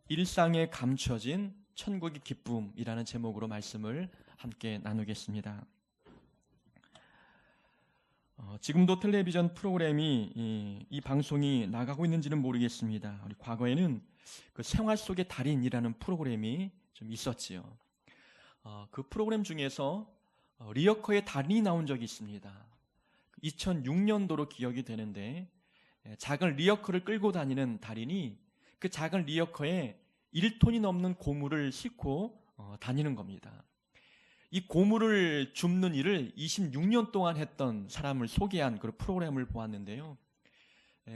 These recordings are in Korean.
일상에 감춰진 천국의 기쁨이라는 제목으로 말씀을 함께 나누겠습니다. 지금도 텔레비전 프로그램이 이 방송이 나가고 있는지는 모르겠습니다. 우리 과거에는 그 생활 속의 달인이라는 프로그램이 좀 있었지요. 그 프로그램 중에서 리어커의 달인이 나온 적이 있습니다. 2006년도로 기억이 되는데 작은 리어커를 끌고 다니는 달인이 그 작은 리어커에 1톤이 넘는 고무를 싣고 다니는 겁니다. 이 고무를 줍는 일을 26년 동안 했던 사람을 소개한 그 프로그램을 보았는데요.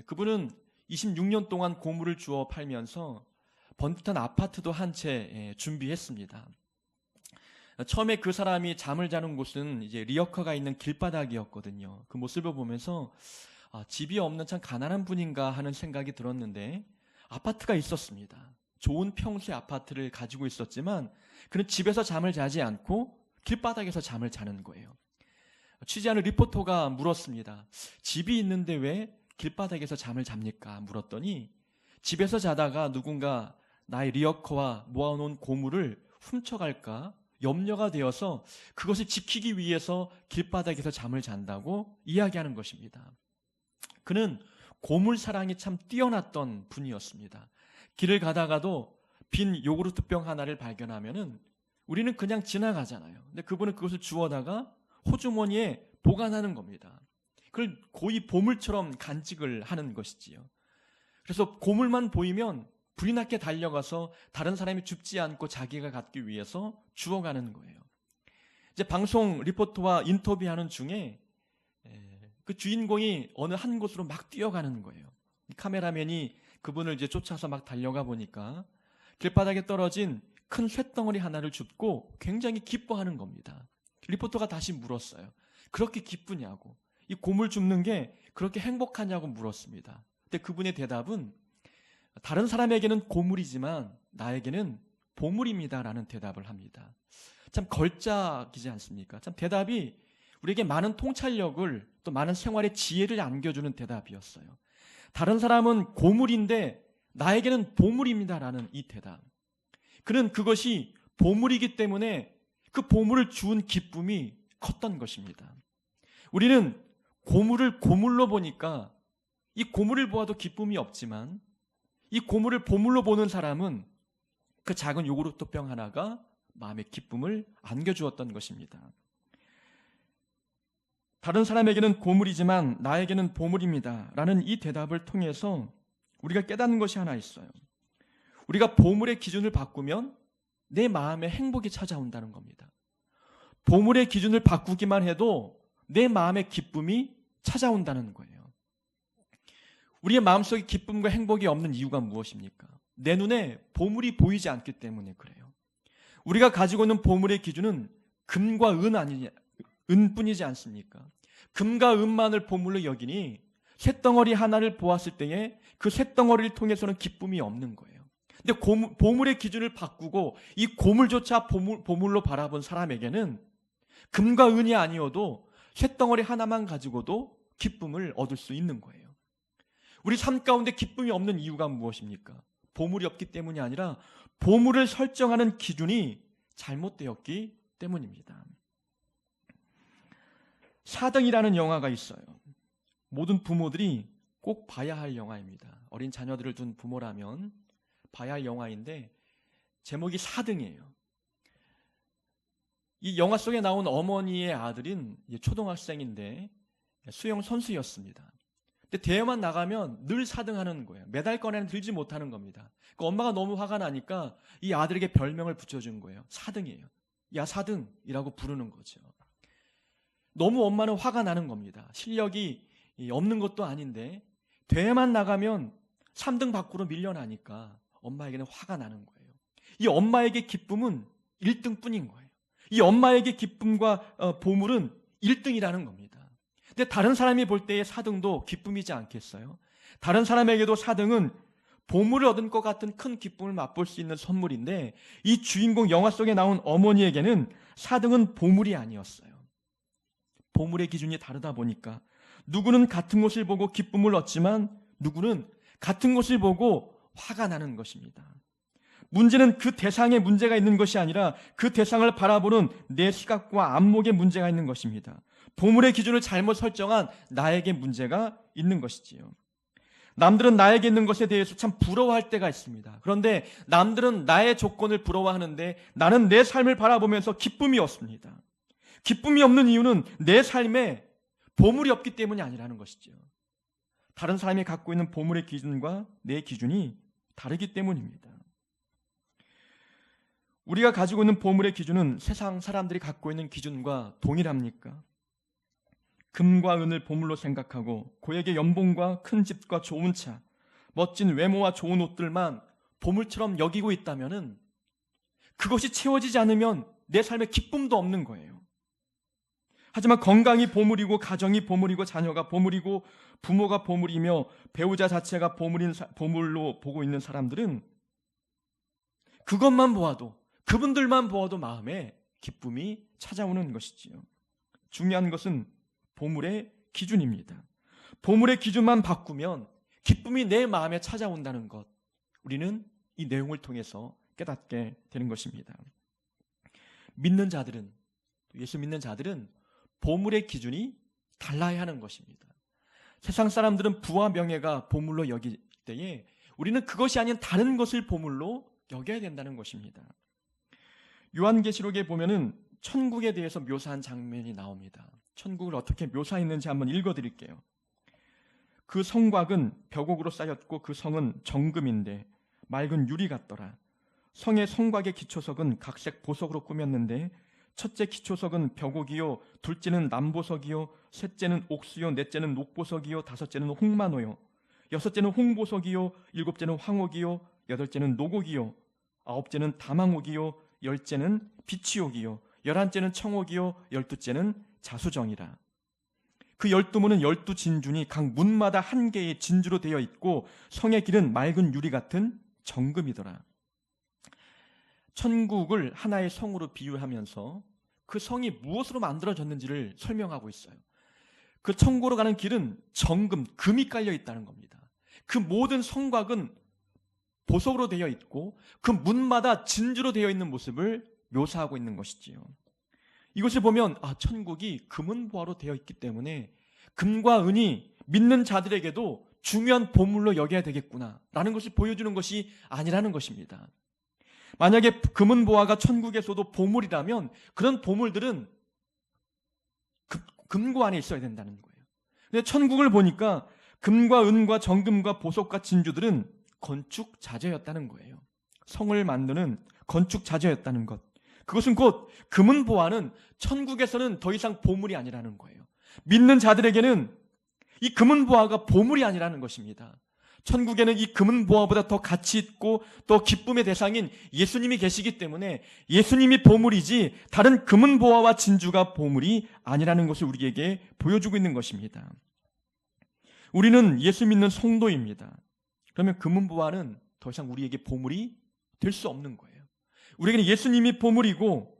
그분은 26년 동안 고무를 주워 팔면서 번듯한 아파트도 한 채 준비했습니다. 처음에 그 사람이 잠을 자는 곳은 이제 리어커가 있는 길바닥이었거든요. 그 모습을 보면서 집이 없는 참 가난한 분인가 하는 생각이 들었는데 아파트가 있었습니다. 좋은 평수의 아파트를 가지고 있었지만 그는 집에서 잠을 자지 않고 길바닥에서 잠을 자는 거예요. 취재하는 리포터가 물었습니다. 집이 있는데 왜 길바닥에서 잠을 잡니까? 물었더니 집에서 자다가 누군가 나의 리어커와 모아놓은 고무를 훔쳐갈까 염려가 되어서 그것을 지키기 위해서 길바닥에서 잠을 잔다고 이야기하는 것입니다. 그는 고물 사랑이 참 뛰어났던 분이었습니다. 길을 가다가도 빈 요구르트병 하나를 발견하면은 우리는 그냥 지나가잖아요. 근데 그분은 그것을 주워다가 호주머니에 보관하는 겁니다. 그걸 고이 보물처럼 간직을 하는 것이지요. 그래서 고물만 보이면 불이 나게 달려가서 다른 사람이 줍지 않고 자기가 갖기 위해서 주워가는 거예요. 이제 방송 리포터와 인터뷰하는 중에 그 주인공이 어느 한 곳으로 막 뛰어가는 거예요. 카메라맨이 그분을 이제 쫓아서 막 달려가 보니까 길바닥에 떨어진 큰 쇳덩어리 하나를 줍고 굉장히 기뻐하는 겁니다. 리포터가 다시 물었어요. 그렇게 기쁘냐고. 이 고물 줍는 게 그렇게 행복하냐고 물었습니다. 근데 그분의 대답은 다른 사람에게는 고물이지만 나에게는 보물입니다라는 대답을 합니다. 참 걸작이지 않습니까? 참 대답이 우리에게 많은 통찰력을 또 많은 생활의 지혜를 안겨주는 대답이었어요. 다른 사람은 고물인데 나에게는 보물입니다라는 이 대답. 그는 그것이 보물이기 때문에 그 보물을 주운 기쁨이 컸던 것입니다. 우리는 고물을 고물로 보니까 이 고물을 보아도 기쁨이 없지만 이 고물을 보물로 보는 사람은 그 작은 요구르트병 하나가 마음의 기쁨을 안겨주었던 것입니다. 다른 사람에게는 고물이지만 나에게는 보물입니다 라는 이 대답을 통해서 우리가 깨닫는 것이 하나 있어요. 우리가 보물의 기준을 바꾸면 내 마음에 행복이 찾아온다는 겁니다. 보물의 기준을 바꾸기만 해도 내 마음의 기쁨이 찾아온다는 거예요. 우리의 마음속에 기쁨과 행복이 없는 이유가 무엇입니까? 내 눈에 보물이 보이지 않기 때문에 그래요. 우리가 가지고 있는 보물의 기준은 금과 은뿐이지 않습니까? 금과 은만을 보물로 여기니 쇳덩어리 하나를 보았을 때에 그 쇳덩어리를 통해서는 기쁨이 없는 거예요. 근데 보물의 기준을 바꾸고 이 고물조차 보물로 바라본 사람에게는 금과 은이 아니어도 쇳덩어리 하나만 가지고도 기쁨을 얻을 수 있는 거예요. 우리 삶 가운데 기쁨이 없는 이유가 무엇입니까? 보물이 없기 때문이 아니라 보물을 설정하는 기준이 잘못되었기 때문입니다. 사등이라는 영화가 있어요. 모든 부모들이 꼭 봐야 할 영화입니다. 어린 자녀들을 둔 부모라면 봐야 할 영화인데 제목이 사등이에요. 이 영화 속에 나온 어머니의 아들인 초등학생인데 수영 선수였습니다. 근데 대회만 나가면 늘 4등하는 거예요. 메달권에는 들지 못하는 겁니다. 그러니까 엄마가 너무 화가 나니까 이 아들에게 별명을 붙여준 거예요. 4등이에요. 야 4등이라고 부르는 거죠. 너무 엄마는 화가 나는 겁니다. 실력이 없는 것도 아닌데 대회만 나가면 3등 밖으로 밀려나니까 엄마에게는 화가 나는 거예요. 이 엄마에게 기쁨은 1등뿐인 거예요. 이 엄마에게 기쁨과 보물은 1등이라는 겁니다. 근데 다른 사람이 볼 때의 4등도 기쁨이지 않겠어요? 다른 사람에게도 4등은 보물을 얻은 것 같은 큰 기쁨을 맛볼 수 있는 선물인데 이 주인공 영화 속에 나온 어머니에게는 4등은 보물이 아니었어요. 보물의 기준이 다르다 보니까 누구는 같은 것을 보고 기쁨을 얻지만 누구는 같은 것을 보고 화가 나는 것입니다. 문제는 그 대상에 문제가 있는 것이 아니라 그 대상을 바라보는 내 시각과 안목에 문제가 있는 것입니다. 보물의 기준을 잘못 설정한 나에게 문제가 있는 것이지요. 남들은 나에게 있는 것에 대해서 참 부러워할 때가 있습니다. 그런데 남들은 나의 조건을 부러워하는데 나는 내 삶을 바라보면서 기쁨이 없습니다. 기쁨이 없는 이유는 내 삶에 보물이 없기 때문이 아니라는 것이죠. 다른 사람이 갖고 있는 보물의 기준과 내 기준이 다르기 때문입니다. 우리가 가지고 있는 보물의 기준은 세상 사람들이 갖고 있는 기준과 동일합니까? 금과 은을 보물로 생각하고 고액의 연봉과 큰 집과 좋은 차, 멋진 외모와 좋은 옷들만 보물처럼 여기고 있다면은 그것이 채워지지 않으면 내 삶에 기쁨도 없는 거예요. 하지만 건강이 보물이고 가정이 보물이고 자녀가 보물이고 부모가 보물이며 배우자 자체가 보물로 보고 있는 사람들은 그것만 보아도, 그분들만 보아도 마음에 기쁨이 찾아오는 것이지요. 중요한 것은 보물의 기준입니다. 보물의 기준만 바꾸면 기쁨이 내 마음에 찾아온다는 것, 우리는 이 내용을 통해서 깨닫게 되는 것입니다. 믿는 자들은, 예수 믿는 자들은 보물의 기준이 달라야 하는 것입니다. 세상 사람들은 부와 명예가 보물로 여길 때에 우리는 그것이 아닌 다른 것을 보물로 여겨야 된다는 것입니다. 요한계시록에 보면은 천국에 대해서 묘사한 장면이 나옵니다. 천국을 어떻게 묘사했는지 한번 읽어드릴게요. 그 성곽은 벽옥으로 쌓였고 그 성은 정금인데 맑은 유리 같더라. 성의 성곽의 기초석은 각색 보석으로 꾸몄는데 첫째 기초석은 벽옥이요, 둘째는 남보석이요, 셋째는 옥수요, 넷째는 녹보석이요, 다섯째는 홍만호요, 여섯째는 홍보석이요, 일곱째는 황옥이요, 여덟째는 노곡이요, 아홉째는 다망옥이요, 열째는 비치옥이요, 열한째는 청옥이요, 열두째는 자수정이라. 그 12문은 12진주니 각 문마다 한 개의 진주로 되어 있고 성의 길은 맑은 유리 같은 정금이더라. 천국을 하나의 성으로 비유하면서 그 성이 무엇으로 만들어졌는지를 설명하고 있어요. 그 천국으로 가는 길은 정금, 금이 깔려 있다는 겁니다. 그 모든 성곽은 보석으로 되어 있고 그 문마다 진주로 되어 있는 모습을 묘사하고 있는 것이지요. 이것을 보면 천국이 금은 보화로 되어 있기 때문에 금과 은이 믿는 자들에게도 중요한 보물로 여겨야 되겠구나라는 것을 보여주는 것이 아니라는 것입니다. 만약에 금은 보화가 천국에서도 보물이라면 그런 보물들은 금고 안에 있어야 된다는 거예요. 근데 천국을 보니까 금과 은과 정금과 보석과 진주들은 건축 자재였다는 거예요. 성을 만드는 건축 자재였다는 것. 그것은 곧 금은 보화는 천국에서는 더 이상 보물이 아니라는 거예요. 믿는 자들에게는 이 금은 보화가 보물이 아니라는 것입니다. 천국에는 이 금은 보화보다 더 가치 있고 더 기쁨의 대상인 예수님이 계시기 때문에 예수님이 보물이지 다른 금은 보화와 진주가 보물이 아니라는 것을 우리에게 보여주고 있는 것입니다. 우리는 예수 믿는 성도입니다. 그러면 금은 보화는 더 이상 우리에게 보물이 될 수 없는 거예요. 우리에게는 예수님이 보물이고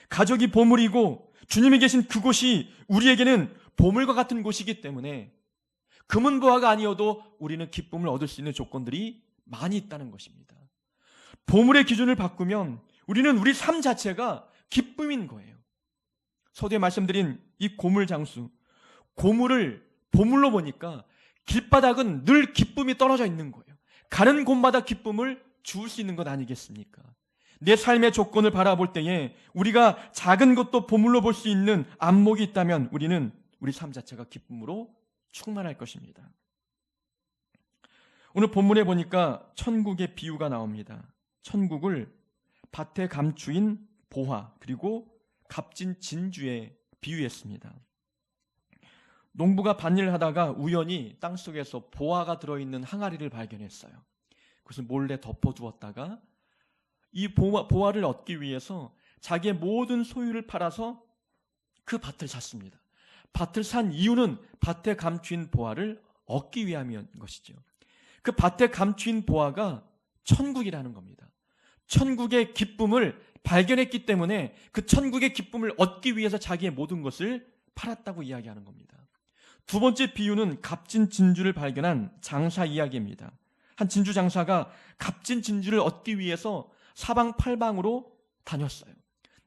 가족이 보물이고 주님이 계신 그곳이 우리에게는 보물과 같은 곳이기 때문에 금은 보화가 아니어도 우리는 기쁨을 얻을 수 있는 조건들이 많이 있다는 것입니다. 보물의 기준을 바꾸면 우리는 우리 삶 자체가 기쁨인 거예요. 서두에 말씀드린 이 고물장수, 고물을 보물로 보니까 길바닥은 늘 기쁨이 떨어져 있는 거예요. 가는 곳마다 기쁨을 주울 수 있는 것 아니겠습니까? 내 삶의 조건을 바라볼 때에 우리가 작은 것도 보물로 볼 수 있는 안목이 있다면 우리는 우리 삶 자체가 기쁨으로 충만할 것입니다. 오늘 본문에 보니까 천국의 비유가 나옵니다. 천국을 밭에 감추인 보화 그리고 값진 진주에 비유했습니다. 농부가 밭일을 하다가 우연히 땅속에서 보화가 들어있는 항아리를 발견했어요. 그것을 몰래 덮어두었다가 이 보화를 얻기 위해서 자기의 모든 소유를 팔아서 그 밭을 샀습니다. 밭을 산 이유는 밭에 감추인 보화를 얻기 위함인 것이죠. 그 밭에 감추인 보화가 천국이라는 겁니다. 천국의 기쁨을 발견했기 때문에 그 천국의 기쁨을 얻기 위해서 자기의 모든 것을 팔았다고 이야기하는 겁니다. 두 번째 비유는 값진 진주를 발견한 장사 이야기입니다. 한 진주 장사가 값진 진주를 얻기 위해서 사방팔방으로 다녔어요.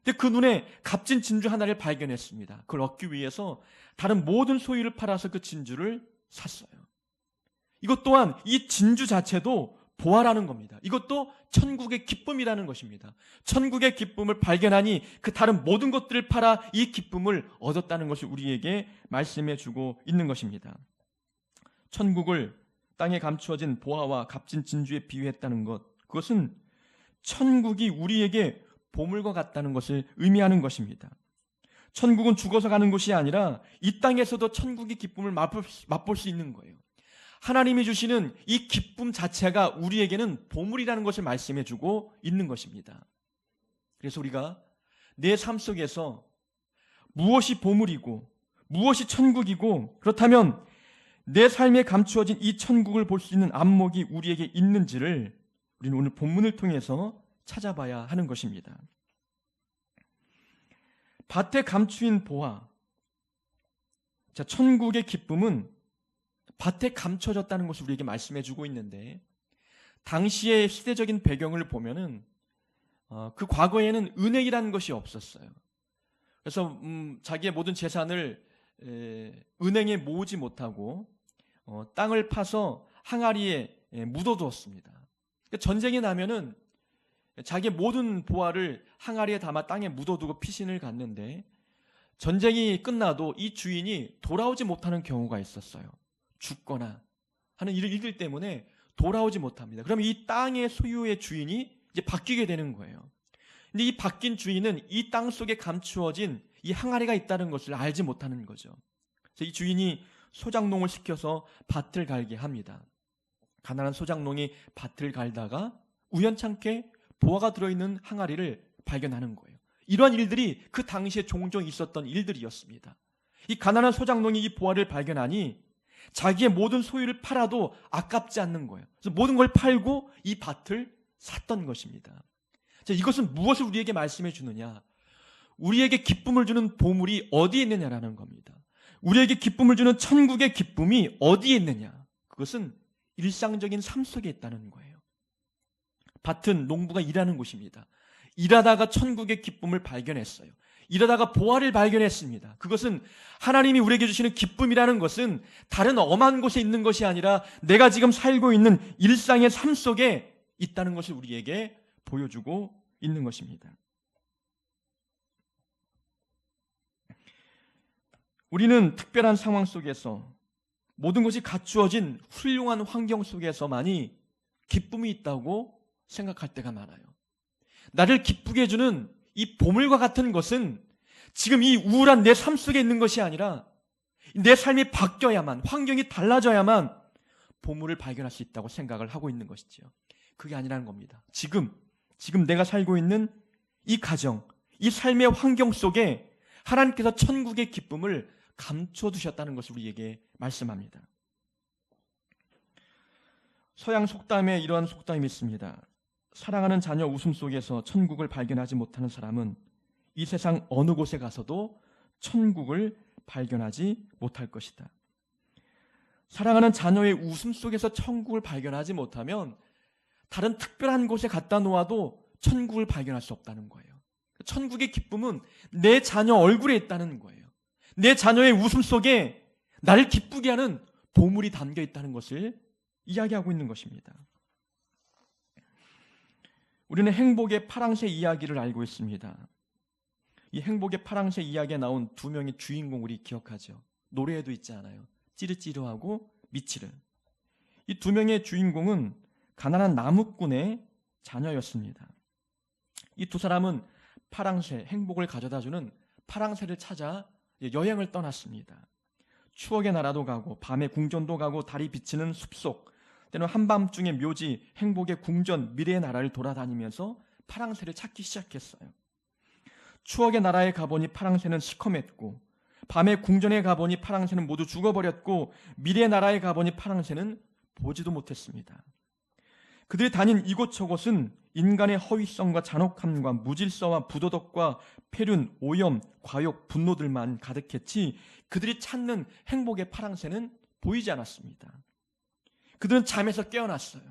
근데 그 눈에 값진 진주 하나를 발견했습니다. 그걸 얻기 위해서 다른 모든 소유를 팔아서 그 진주를 샀어요. 이것 또한 이 진주 자체도 보화라는 겁니다. 이것도 천국의 기쁨이라는 것입니다. 천국의 기쁨을 발견하니 그 다른 모든 것들을 팔아 이 기쁨을 얻었다는 것을 우리에게 말씀해 주고 있는 것입니다. 천국을 땅에 감추어진 보화와 값진 진주에 비유했다는 것, 그것은 천국이 우리에게 보물과 같다는 것을 의미하는 것입니다. 천국은 죽어서 가는 곳이 아니라 이 땅에서도 천국의 기쁨을 맛볼 수 있는 거예요. 하나님이 주시는 이 기쁨 자체가 우리에게는 보물이라는 것을 말씀해 주고 있는 것입니다. 그래서 우리가 내 삶 속에서 무엇이 보물이고 무엇이 천국이고, 그렇다면 내 삶에 감추어진 이 천국을 볼 수 있는 안목이 우리에게 있는지를 우리는 오늘 본문을 통해서 찾아봐야 하는 것입니다. 밭에 감추인 보화, 자, 천국의 기쁨은 밭에 감춰졌다는 것을 우리에게 말씀해 주고 있는데, 당시의 시대적인 배경을 보면은 그 과거에는 은행이라는 것이 없었어요. 그래서 자기의 모든 재산을 은행에 모으지 못하고 땅을 파서 항아리에 묻어두었습니다. 그러니까 전쟁이 나면은 자기의 모든 보화를 항아리에 담아 땅에 묻어두고 피신을 갔는데, 전쟁이 끝나도 이 주인이 돌아오지 못하는 경우가 있었어요. 죽거나 하는 일들 때문에 돌아오지 못합니다. 그러면 이 땅의 소유의 주인이 이제 바뀌게 되는 거예요. 근데 이 바뀐 주인은 이 땅 속에 감추어진 이 항아리가 있다는 것을 알지 못하는 거죠. 그래서 이 주인이 소작농을 시켜서 밭을 갈게 합니다. 가난한 소작농이 밭을 갈다가 우연찮게 보화가 들어있는 항아리를 발견하는 거예요. 이러한 일들이 그 당시에 종종 있었던 일들이었습니다. 이 가난한 소작농이 이 보화를 발견하니 자기의 모든 소유를 팔아도 아깝지 않는 거예요. 그래서 모든 걸 팔고 이 밭을 샀던 것입니다. 자, 이것은 무엇을 우리에게 말씀해 주느냐? 우리에게 기쁨을 주는 보물이 어디에 있느냐라는 겁니다. 우리에게 기쁨을 주는 천국의 기쁨이 어디에 있느냐? 그것은 일상적인 삶 속에 있다는 거예요. 밭은 농부가 일하는 곳입니다. 일하다가 천국의 기쁨을 발견했어요. 일하다가 보화를 발견했습니다. 그것은 하나님이 우리에게 주시는 기쁨이라는 것은 다른 엄한 곳에 있는 것이 아니라 내가 지금 살고 있는 일상의 삶 속에 있다는 것을 우리에게 보여주고 있는 것입니다. 우리는 특별한 상황 속에서 모든 것이 갖추어진 훌륭한 환경 속에서만이 기쁨이 있다고 생각할 때가 많아요. 나를 기쁘게 해주는 이 보물과 같은 것은 지금 이 우울한 내 삶 속에 있는 것이 아니라 내 삶이 바뀌어야만, 환경이 달라져야만 보물을 발견할 수 있다고 생각을 하고 있는 것이지요. 그게 아니라는 겁니다. 지금 내가 살고 있는 이 가정, 이 삶의 환경 속에 하나님께서 천국의 기쁨을 감춰두셨다는 것을 우리에게 말씀합니다. 서양 속담에 이러한 속담이 있습니다. 사랑하는 자녀 웃음 속에서 천국을 발견하지 못하는 사람은 이 세상 어느 곳에 가서도 천국을 발견하지 못할 것이다. 사랑하는 자녀의 웃음 속에서 천국을 발견하지 못하면 다른 특별한 곳에 갖다 놓아도 천국을 발견할 수 없다는 거예요. 천국의 기쁨은 내 자녀 얼굴에 있다는 거예요. 내 자녀의 웃음 속에 나를 기쁘게 하는 보물이 담겨 있다는 것을 이야기하고 있는 것입니다. 우리는 행복의 파랑새 이야기를 알고 있습니다. 이 행복의 파랑새 이야기에 나온 두 명의 주인공 우리 기억하죠. 노래에도 있지 않아요. 찌르찌르하고 미치르. 이 두 명의 주인공은 가난한 나무꾼의 자녀였습니다. 이 두 사람은 파랑새, 행복을 가져다주는 파랑새를 찾아 여행을 떠났습니다. 추억의 나라도 가고 밤에 궁전도 가고 달이 비치는 숲속, 때는 한밤중에 묘지, 행복의 궁전, 미래의 나라를 돌아다니면서 파랑새를 찾기 시작했어요. 추억의 나라에 가보니 파랑새는 시커맸고, 밤에 궁전에 가보니 파랑새는 모두 죽어버렸고, 미래의 나라에 가보니 파랑새는 보지도 못했습니다. 그들이 다닌 이곳저곳은 인간의 허위성과 잔혹함과 무질서와 부도덕과 폐륜, 오염, 과욕, 분노들만 가득했지 그들이 찾는 행복의 파랑새는 보이지 않았습니다. 그들은 잠에서 깨어났어요.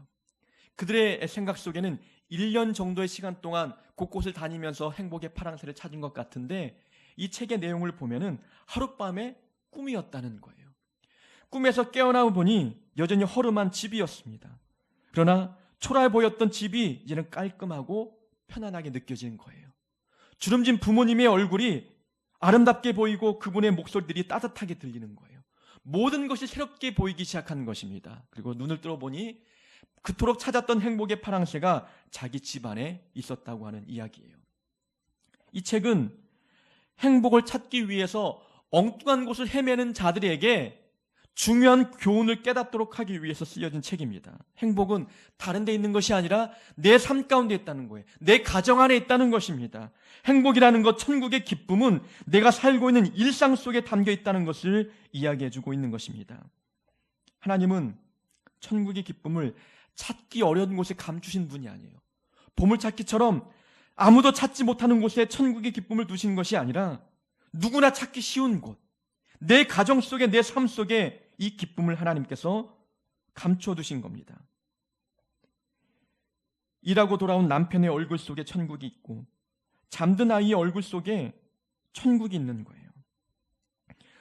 그들의 생각 속에는 1년 정도의 시간 동안 곳곳을 다니면서 행복의 파랑새를 찾은 것 같은데, 이 책의 내용을 보면은 하룻밤의 꿈이었다는 거예요. 꿈에서 깨어나 보니 여전히 허름한 집이었습니다. 그러나 초라해 보였던 집이 이제는 깔끔하고 편안하게 느껴지는 거예요. 주름진 부모님의 얼굴이 아름답게 보이고 그분의 목소리들이 따뜻하게 들리는 거예요. 모든 것이 새롭게 보이기 시작한 것입니다. 그리고 눈을 들어보니 그토록 찾았던 행복의 파랑새가 자기 집안에 있었다고 하는 이야기예요. 이 책은 행복을 찾기 위해서 엉뚱한 곳을 헤매는 자들에게 중요한 교훈을 깨닫도록 하기 위해서 쓰여진 책입니다. 행복은 다른 데 있는 것이 아니라 내 삶 가운데 있다는 거예요. 내 가정 안에 있다는 것입니다. 행복이라는 것, 천국의 기쁨은 내가 살고 있는 일상 속에 담겨 있다는 것을 이야기해주고 있는 것입니다. 하나님은 천국의 기쁨을 찾기 어려운 곳에 감추신 분이 아니에요. 보물찾기처럼 아무도 찾지 못하는 곳에 천국의 기쁨을 두신 것이 아니라 누구나 찾기 쉬운 곳, 내 가정 속에, 내 삶 속에 이 기쁨을 하나님께서 감춰두신 겁니다. 일하고 돌아온 남편의 얼굴 속에 천국이 있고 잠든 아이의 얼굴 속에 천국이 있는 거예요.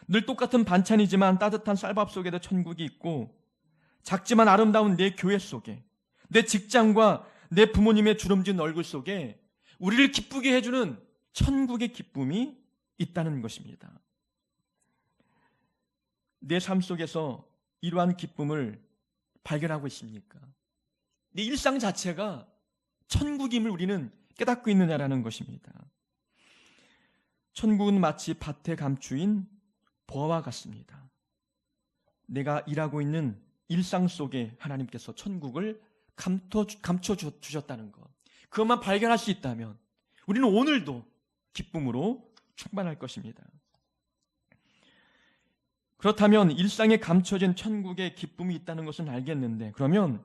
늘 똑같은 반찬이지만 따뜻한 쌀밥 속에도 천국이 있고, 작지만 아름다운 내 교회 속에, 내 직장과 내 부모님의 주름진 얼굴 속에 우리를 기쁘게 해주는 천국의 기쁨이 있다는 것입니다. 내 삶 속에서 이러한 기쁨을 발견하고 있습니까? 내 일상 자체가 천국임을 우리는 깨닫고 있느냐라는 것입니다. 천국은 마치 밭에 감추인 보화와 같습니다. 내가 일하고 있는 일상 속에 하나님께서 천국을 감춰주셨다는 것, 그것만 발견할 수 있다면 우리는 오늘도 기쁨으로 충만할 것입니다. 그렇다면 일상에 감춰진 천국의 기쁨이 있다는 것은 알겠는데, 그러면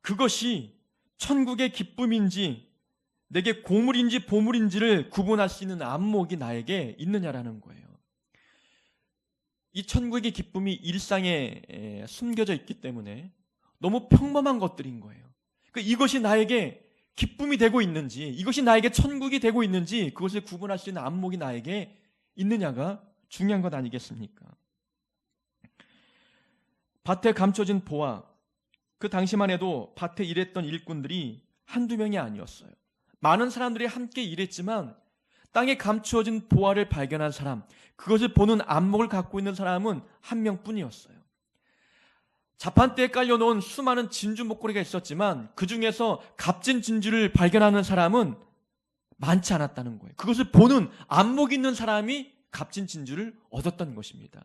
그것이 천국의 기쁨인지 내게 고물인지 보물인지를 구분할 수 있는 안목이 나에게 있느냐라는 거예요. 이 천국의 기쁨이 일상에 숨겨져 있기 때문에 너무 평범한 것들인 거예요. 그러니까 이것이 나에게 기쁨이 되고 있는지, 이것이 나에게 천국이 되고 있는지, 그것을 구분할 수 있는 안목이 나에게 있느냐가 중요한 것 아니겠습니까? 밭에 감춰진 보화, 그 당시만 해도 밭에 일했던 일꾼들이 한두 명이 아니었어요. 많은 사람들이 함께 일했지만 땅에 감추어진 보화를 발견한 사람, 그것을 보는 안목을 갖고 있는 사람은 한 명뿐이었어요. 자판대에 깔려놓은 수많은 진주 목걸이가 있었지만 그 중에서 값진 진주를 발견하는 사람은 많지 않았다는 거예요. 그것을 보는 안목이 있는 사람이 값진 진주를 얻었던 것입니다.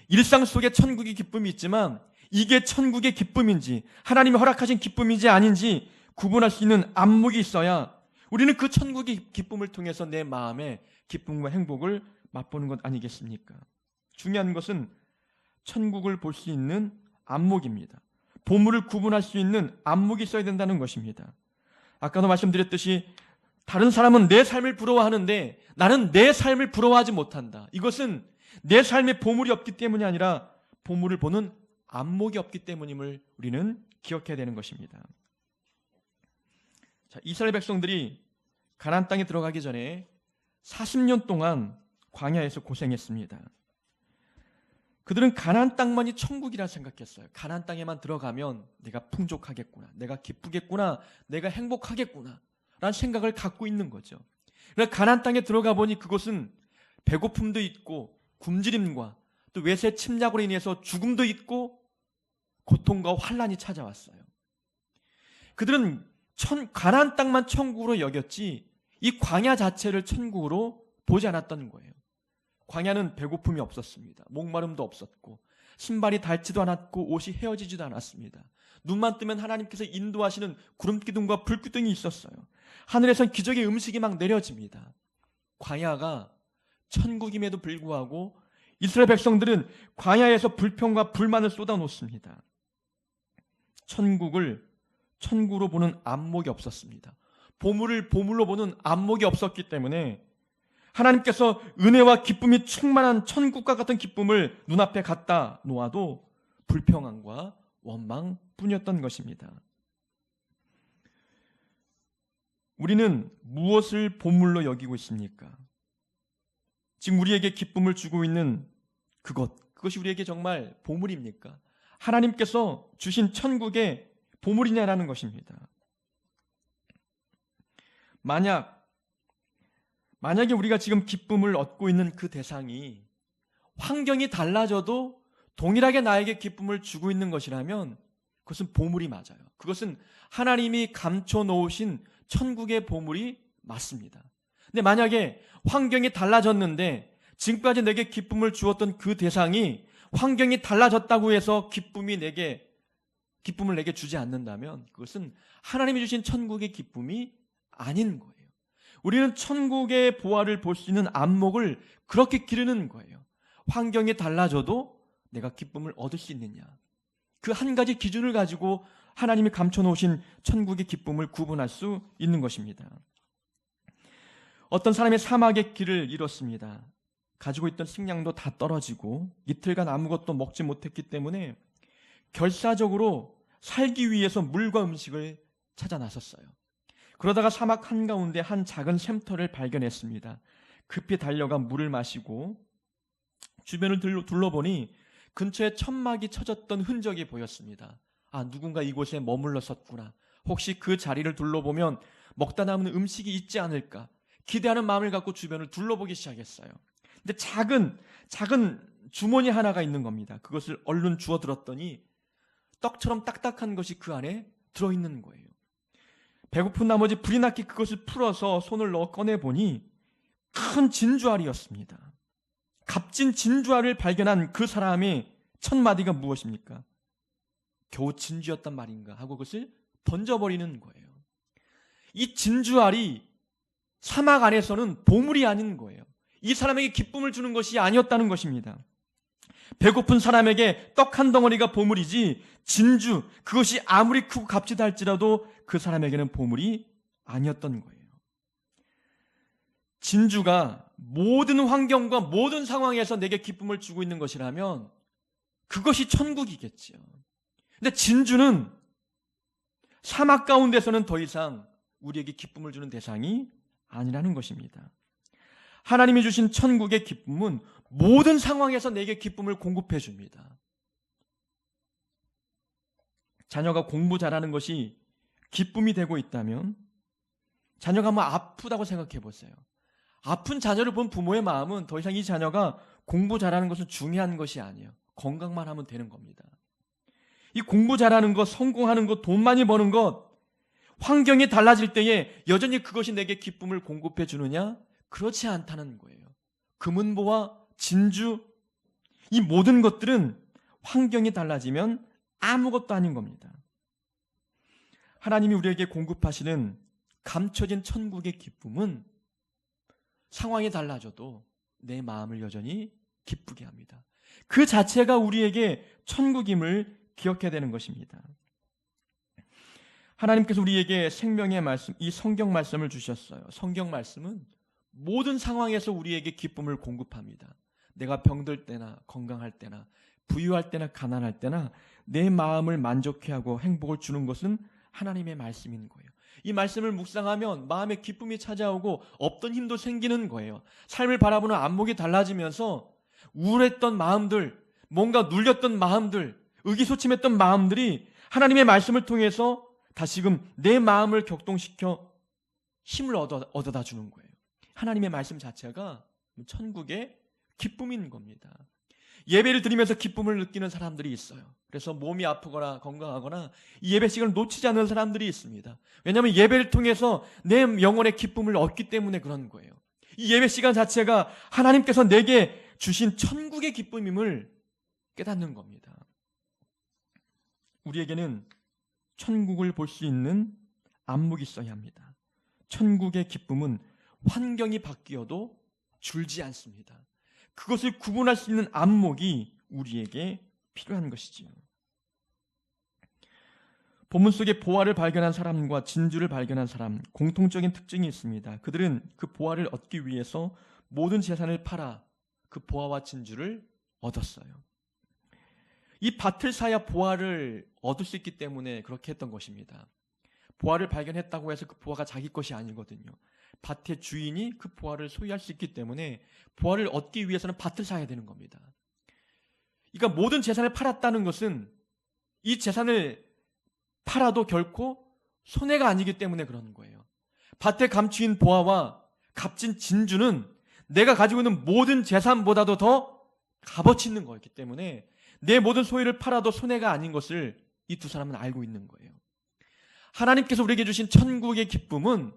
일상 속에 천국의 기쁨이 있지만 이게 천국의 기쁨인지 하나님이 허락하신 기쁨인지 아닌지 구분할 수 있는 안목이 있어야 우리는 그 천국의 기쁨을 통해서 내 마음의 기쁨과 행복을 맛보는 것 아니겠습니까? 중요한 것은 천국을 볼 수 있는 안목입니다. 보물을 구분할 수 있는 안목이 있어야 된다는 것입니다. 아까도 말씀드렸듯이 다른 사람은 내 삶을 부러워하는데 나는 내 삶을 부러워하지 못한다. 이것은 내 삶에 보물이 없기 때문이 아니라 보물을 보는 안목이 없기 때문임을 우리는 기억해야 되는 것입니다. 자, 이스라엘 백성들이 가나안 땅에 들어가기 전에 40년 동안 광야에서 고생했습니다. 그들은 가나안 땅만이 천국이라 생각했어요. 가나안 땅에만 들어가면 내가 풍족하겠구나, 내가 기쁘겠구나, 내가 행복하겠구나 라는 생각을 갖고 있는 거죠. 그러나 가나안 땅에 들어가 보니 그곳은 배고픔도 있고 굶주림과 또 외세 침략으로 인해서 죽음도 있고 고통과 환란이 찾아왔어요. 그들은 가나안 땅만 천국으로 여겼지 이 광야 자체를 천국으로 보지 않았던 거예요. 광야는 배고픔이 없었습니다. 목마름도 없었고 신발이 닳지도 않았고 옷이 헤어지지도 않았습니다. 눈만 뜨면 하나님께서 인도하시는 구름기둥과 불기둥이 있었어요. 하늘에선 기적의 음식이 막 내려집니다. 광야가 천국임에도 불구하고 이스라엘 백성들은 광야에서 불평과 불만을 쏟아놓습니다. 천국을 천국으로 보는 안목이 없었습니다. 보물을 보물로 보는 안목이 없었기 때문에 하나님께서 은혜와 기쁨이 충만한 천국과 같은 기쁨을 눈앞에 갖다 놓아도 불평함과 원망뿐이었던 것입니다. 우리는 무엇을 보물로 여기고 있습니까? 지금 우리에게 기쁨을 주고 있는 그것이 우리에게 정말 보물입니까? 하나님께서 주신 천국의 보물이냐라는 것입니다. 만약에 우리가 지금 기쁨을 얻고 있는 그 대상이 환경이 달라져도 동일하게 나에게 기쁨을 주고 있는 것이라면 그것은 보물이 맞아요. 그것은 하나님이 감춰 놓으신 천국의 보물이 맞습니다. 근데 만약에 환경이 달라졌는데 지금까지 내게 기쁨을 주었던 그 대상이 환경이 달라졌다고 해서 기쁨을 내게 주지 않는다면 그것은 하나님이 주신 천국의 기쁨이 아닌 거예요. 우리는 천국의 보화를 볼 수 있는 안목을 그렇게 기르는 거예요. 환경이 달라져도 내가 기쁨을 얻을 수 있느냐. 그 한 가지 기준을 가지고 하나님이 감춰놓으신 천국의 기쁨을 구분할 수 있는 것입니다. 어떤 사람이 사막의 길을 잃었습니다. 가지고 있던 식량도 다 떨어지고 이틀간 아무것도 먹지 못했기 때문에 결사적으로 살기 위해서 물과 음식을 찾아 나섰어요. 그러다가 사막 한가운데 한 작은 샘터를 발견했습니다. 급히 달려가 물을 마시고 주변을 둘러보니 근처에 천막이 쳐졌던 흔적이 보였습니다. 누군가 이곳에 머물렀었구나. 혹시 그 자리를 둘러보면 먹다 남은 음식이 있지 않을까 기대하는 마음을 갖고 주변을 둘러보기 시작했어요. 근데 작은 주머니 하나가 있는 겁니다. 그것을 얼른 주워 들었더니 떡처럼 딱딱한 것이 그 안에 들어있는 거예요. 배고픈 나머지 불이 났기 그것을 풀어서 손을 넣어 꺼내보니 큰 진주알이었습니다. 값진 진주알을 발견한 그 사람의 첫 마디가 무엇입니까? 겨우 진주였단 말인가 하고 그것을 던져버리는 거예요. 이 진주알이 사막 안에서는 보물이 아닌 거예요. 이 사람에게 기쁨을 주는 것이 아니었다는 것입니다. 배고픈 사람에게 떡 한 덩어리가 보물이지 진주, 그것이 아무리 크고 값지다 할지라도 그 사람에게는 보물이 아니었던 거예요. 진주가 모든 환경과 모든 상황에서 내게 기쁨을 주고 있는 것이라면 그것이 천국이겠지요. 근데 진주는 사막 가운데서는 더 이상 우리에게 기쁨을 주는 대상이 아니라는 것입니다. 하나님이 주신 천국의 기쁨은 모든 상황에서 내게 기쁨을 공급해 줍니다. 자녀가 공부 잘하는 것이 기쁨이 되고 있다면 자녀가 아프다고 생각해 보세요. 아픈 자녀를 본 부모의 마음은 더 이상 이 자녀가 공부 잘하는 것은 중요한 것이 아니에요. 건강만 하면 되는 겁니다. 이 공부 잘하는 것, 성공하는 것, 돈 많이 버는 것, 환경이 달라질 때에 여전히 그것이 내게 기쁨을 공급해 주느냐? 그렇지 않다는 거예요. 금은보화, 진주, 이 모든 것들은 환경이 달라지면 아무것도 아닌 겁니다. 하나님이 우리에게 공급하시는 감춰진 천국의 기쁨은 상황이 달라져도 내 마음을 여전히 기쁘게 합니다. 그 자체가 우리에게 천국임을 기억해야 되는 것입니다. 하나님께서 우리에게 생명의 말씀, 이 성경 말씀을 주셨어요. 성경 말씀은 모든 상황에서 우리에게 기쁨을 공급합니다. 내가 병들 때나 건강할 때나 부유할 때나 가난할 때나 내 마음을 만족해 하고 행복을 주는 것은 하나님의 말씀인 거예요. 이 말씀을 묵상하면 마음에 기쁨이 찾아오고 없던 힘도 생기는 거예요. 삶을 바라보는 안목이 달라지면서 우울했던 마음들, 뭔가 눌렸던 마음들, 의기소침했던 마음들이 하나님의 말씀을 통해서 다시금 내 마음을 격동시켜 힘을 얻어다 주는 거예요. 하나님의 말씀 자체가 천국의 기쁨인 겁니다. 예배를 드리면서 기쁨을 느끼는 사람들이 있어요. 그래서 몸이 아프거나 건강하거나 이 예배 시간을 놓치지 않는 사람들이 있습니다. 왜냐하면 예배를 통해서 내 영혼의 기쁨을 얻기 때문에 그런 거예요. 이 예배 시간 자체가 하나님께서 내게 주신 천국의 기쁨임을 깨닫는 겁니다. 우리에게는 천국을 볼 수 있는 안목이 있어야 합니다. 천국의 기쁨은 환경이 바뀌어도 줄지 않습니다. 그것을 구분할 수 있는 안목이 우리에게 필요한 것이지요. 본문 속에 보화를 발견한 사람과 진주를 발견한 사람, 공통적인 특징이 있습니다. 그들은 그 보화를 얻기 위해서 모든 재산을 팔아 그 보화와 진주를 얻었어요. 이 밭을 사야 보화를 얻을 수 있기 때문에 그렇게 했던 것입니다. 보화를 발견했다고 해서 그 보화가 자기 것이 아니거든요. 밭의 주인이 그 보화를 소유할 수 있기 때문에 보화를 얻기 위해서는 밭을 사야 되는 겁니다. 그러니까 모든 재산을 팔았다는 것은 이 재산을 팔아도 결코 손해가 아니기 때문에 그러는 거예요. 밭에 감추인 보화와 값진 진주는 내가 가지고 있는 모든 재산보다도 더 값어치 있는 거였기 때문에 내 모든 소유를 팔아도 손해가 아닌 것을 이 두 사람은 알고 있는 거예요. 하나님께서 우리에게 주신 천국의 기쁨은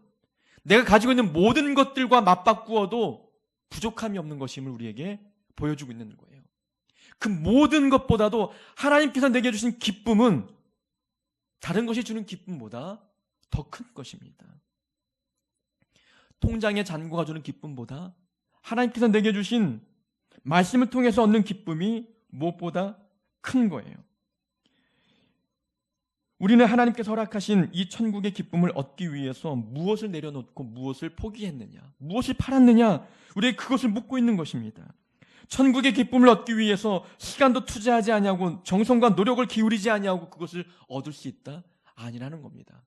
내가 가지고 있는 모든 것들과 맞바꾸어도 부족함이 없는 것임을 우리에게 보여주고 있는 거예요. 그 모든 것보다도 하나님께서 내게 주신 기쁨은 다른 것이 주는 기쁨보다 더 큰 것입니다. 통장의 잔고가 주는 기쁨보다 하나님께서 내게 주신 말씀을 통해서 얻는 기쁨이 무엇보다 큰 거예요. 우리는 하나님께서 허락하신 이 천국의 기쁨을 얻기 위해서 무엇을 내려놓고 무엇을 포기했느냐, 무엇을 팔았느냐, 우리에게 그것을 묻고 있는 것입니다. 천국의 기쁨을 얻기 위해서 시간도 투자하지 아니하고 정성과 노력을 기울이지 아니하고 그것을 얻을 수 있다? 아니라는 겁니다.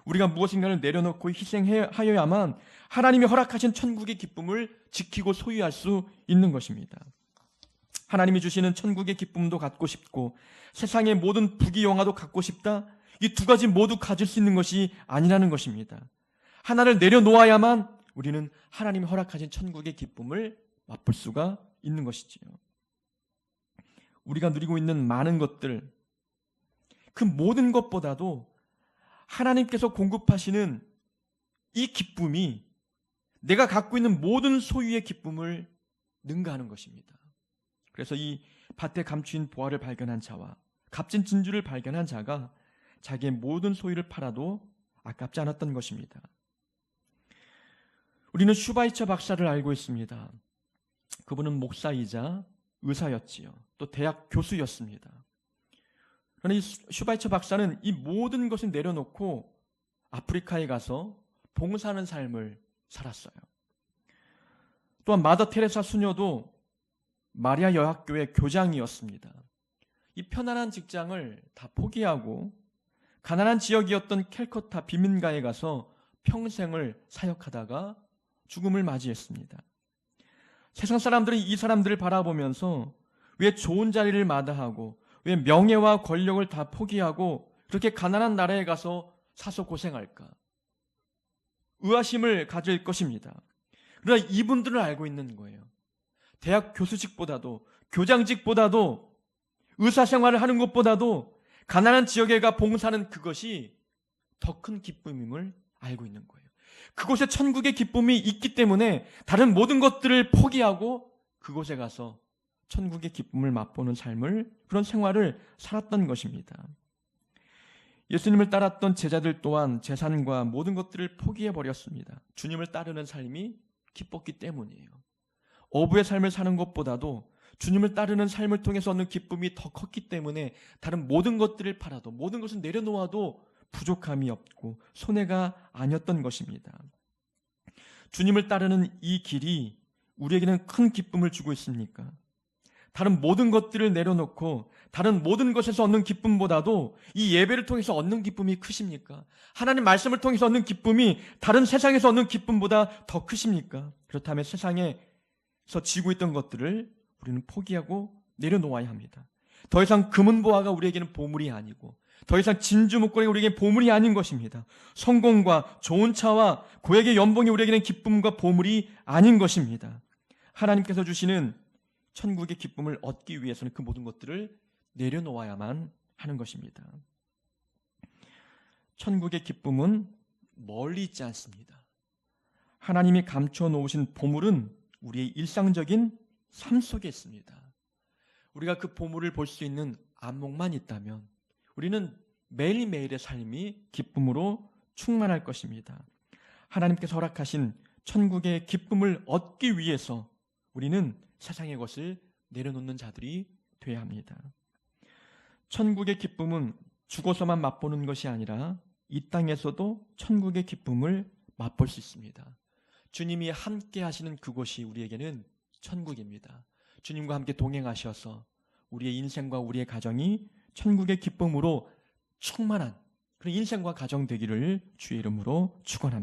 우리가 무엇인가를 내려놓고 희생하여야만 하나님이 허락하신 천국의 기쁨을 지키고 소유할 수 있는 것입니다. 하나님이 주시는 천국의 기쁨도 갖고 싶고 세상의 모든 부귀영화도 갖고 싶다? 이 두 가지 모두 가질 수 있는 것이 아니라는 것입니다. 하나를 내려놓아야만 우리는 하나님이 허락하신 천국의 기쁨을 맛볼 수가 있는 것이지요. 우리가 누리고 있는 많은 것들, 그 모든 것보다도 하나님께서 공급하시는 이 기쁨이 내가 갖고 있는 모든 소유의 기쁨을 능가하는 것입니다. 그래서 이 밭에 감추인 보화를 발견한 자와 값진 진주를 발견한 자가 자기의 모든 소유를 팔아도 아깝지 않았던 것입니다. 우리는 슈바이처 박사를 알고 있습니다. 그분은 목사이자 의사였지요. 또 대학 교수였습니다. 그러나 이 슈바이처 박사는 이 모든 것을 내려놓고 아프리카에 가서 봉사하는 삶을 살았어요. 또한 마더 테레사 수녀도 마리아 여학교의 교장이었습니다. 이 편안한 직장을 다 포기하고 가난한 지역이었던 캘커타 빈민가에 가서 평생을 사역하다가 죽음을 맞이했습니다. 세상 사람들은 이 사람들을 바라보면서 왜 좋은 자리를 마다하고 왜 명예와 권력을 다 포기하고 그렇게 가난한 나라에 가서 사서 고생할까? 의아심을 가질 것입니다. 그러나 이분들은 알고 있는 거예요. 대학 교수직보다도 교장직보다도 의사생활을 하는 것보다도 가난한 지역에 가 봉사하는 그것이 더 큰 기쁨임을 알고 있는 거예요. 그곳에 천국의 기쁨이 있기 때문에 다른 모든 것들을 포기하고 그곳에 가서 천국의 기쁨을 맛보는 삶을, 그런 생활을 살았던 것입니다. 예수님을 따랐던 제자들 또한 재산과 모든 것들을 포기해버렸습니다. 주님을 따르는 삶이 기뻤기 때문이에요. 어부의 삶을 사는 것보다도 주님을 따르는 삶을 통해서 얻는 기쁨이 더 컸기 때문에 다른 모든 것들을 팔아도 모든 것을 내려놓아도 부족함이 없고 손해가 아니었던 것입니다. 주님을 따르는 이 길이 우리에게는 큰 기쁨을 주고 있습니까? 다른 모든 것들을 내려놓고 다른 모든 것에서 얻는 기쁨보다도 이 예배를 통해서 얻는 기쁨이 크십니까? 하나님 말씀을 통해서 얻는 기쁨이 다른 세상에서 얻는 기쁨보다 더 크십니까? 그렇다면 세상에서 지고 있던 것들을 우리는 포기하고 내려놓아야 합니다. 더 이상 금은보화가 우리에게는 보물이 아니고 더 이상 진주 목걸이가 우리에게 보물이 아닌 것입니다. 성공과 좋은 차와 고액의 연봉이 우리에게는 기쁨과 보물이 아닌 것입니다. 하나님께서 주시는 천국의 기쁨을 얻기 위해서는 그 모든 것들을 내려놓아야만 하는 것입니다. 천국의 기쁨은 멀리 있지 않습니다. 하나님이 감춰 놓으신 보물은 우리의 일상적인 삶 속에 있습니다. 우리가 그 보물을 볼 수 있는 안목만 있다면 우리는 매일매일의 삶이 기쁨으로 충만할 것입니다. 하나님께서 허락하신 천국의 기쁨을 얻기 위해서 우리는 세상의 것을 내려놓는 자들이 되어야 합니다. 천국의 기쁨은 죽어서만 맛보는 것이 아니라 이 땅에서도 천국의 기쁨을 맛볼 수 있습니다. 주님이 함께 하시는 그곳이 우리에게는 천국입니다. 주님과 함께 동행하셔서 우리의 인생과 우리의 가정이 천국의 기쁨으로 충만한 그런 인생과 가정 되기를 주의 이름으로 축원합니다.